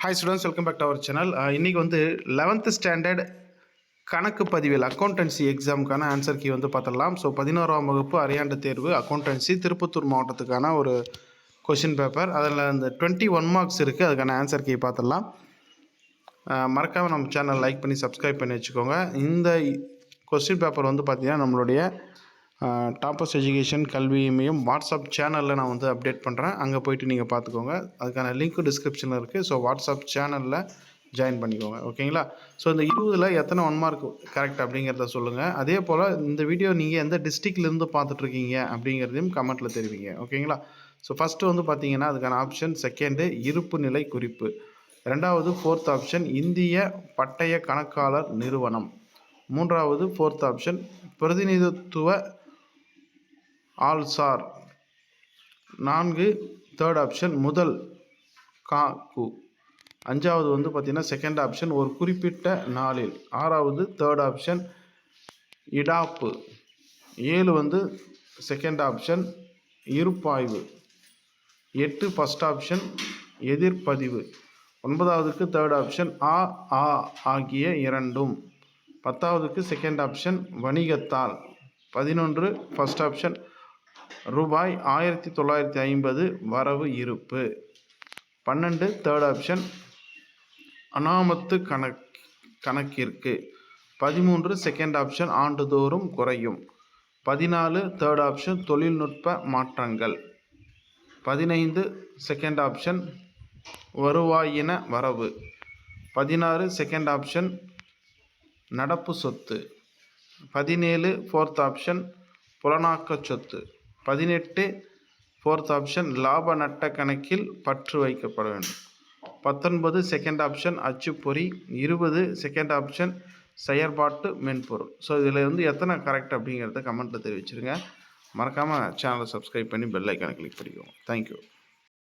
Hi students, welcome back to our channel. இன்றைக்கி வந்து 11th standard கணக்கு பதிவில் அக்கௌண்டன்சி எக்ஸாமுக்கான ஆன்சர் கீ வந்து பார்த்துடலாம். ஸோ 11ஆம் வகுப்பு அரையாண்டு தேர்வு அக்கௌண்டன்சி திருப்பத்தூர் மாவட்டத்துக்கான ஒரு கொஷின் பேப்பர். அதில் அந்த 21 மார்க்ஸ் இருக்குது. அதுக்கான ஆன்சர் கீ பார்த்துடலாம். மறக்காமல் நம்ம சேனல் லைக் பண்ணி சப்ஸ்கிரைப் பண்ணி வச்சுக்கோங்க. இந்த கொஸ்டின் பேப்பர் வந்து பார்த்திங்கன்னா நம்மளுடைய டாப்பர்ஸ் எஜுகேஷன் கல்வி மையம் வாட்ஸ்அப் சேனலில் நான் வந்து அப்டேட் பண்ணுறேன். அங்கே போய்ட்டு நீங்கள் பார்த்துக்கோங்க. அதுக்கான லிங்க்கு டிஸ்கிரிப்ஷனில் இருக்குது. ஸோ வாட்ஸ்அப் சேனலில் ஜாயின் பண்ணிக்கோங்க, ஓகேங்களா? ஸோ இந்த 20ல் எத்தனை 1 மார்க் கரெக்ட் அப்படிங்கிறத சொல்லுங்கள். அதே போல் இந்த வீடியோ நீங்கள் எந்த டிஸ்ட்ரிக்ட்லேருந்து பார்த்துட்ருக்கீங்க அப்படிங்கிறதையும் கமெண்ட்டில் தெரிவிங்க, ஓகேங்களா? ஸோ ஃபஸ்ட்டு வந்து பார்த்தீங்கன்னா அதுக்கான ஆப்ஷன் செகண்டு இருப்பு நிலை குறிப்பு, ரெண்டாவது 4th ஆப்ஷன் இந்திய பட்டய கணக்காளர் நிறுவனம், மூன்றாவது 4th ஆப்ஷன் பிரதிநிதித்துவ ஆல்சார், 4 தேர்ட் ஆப்ஷன் முதல் காக்கு, 5வது வந்து பார்த்திங்கன்னா செகண்ட் ஆப்ஷன் ஒரு குறிப்பிட்ட நாளில், 6வது தேர்ட் ஆப்ஷன் இடாப்பு, 7 வந்து செகண்ட் ஆப்ஷன் இருப்பாய்வு, 8 ஃபஸ்ட் ஆப்ஷன் எதிர்ப்பதிவு, 9வதுக்கு தேர்ட் ஆப்ஷன் ஆ ஆ ஆகிய இரண்டும், 10வதுக்கு செகண்ட் ஆப்ஷன் வணிகத்தால், 11 ஃபஸ்ட் ஆப்ஷன் ரூபாய் 1950 வரவு இருப்பு, 12 தேர்ட் ஆப்ஷன் அனாமத்து கணக்கிற்கு, 13 செகண்ட் ஆப்ஷன் ஆண்டுதோறும் குறையும், 14 தேர்ட் ஆப்ஷன் தொழில்நுட்ப மாற்றங்கள், 15 செகண்ட் ஆப்ஷன் வருவாயின வரவு, 16 செகண்ட் ஆப்ஷன் நடப்பு சொத்து, 17 ஃபோர்த் ஆப்ஷன் புலனாக்க சொத்து, 18 ஃபோர்த் ஆப்ஷன் லாப நட்ட கணக்கில் பற்று வைக்கப்பட வேண்டும், 19 செகண்ட் ஆப்ஷன் அச்சுப்பொறி, 20 செகண்ட் ஆப்ஷன் செயற்பாட்டு மென்பொருள். ஸோ இதில் வந்து எத்தனை கரெக்ட் அப்படிங்கிறத கமெண்ட்டில் தெரிவிச்சிருங்க. மறக்காமல் சேனலை சப்ஸ்கிரைப் பண்ணி பெல் ஐக்கானை கிளிக் பண்ணிக்கோங்க. தேங்க்யூ.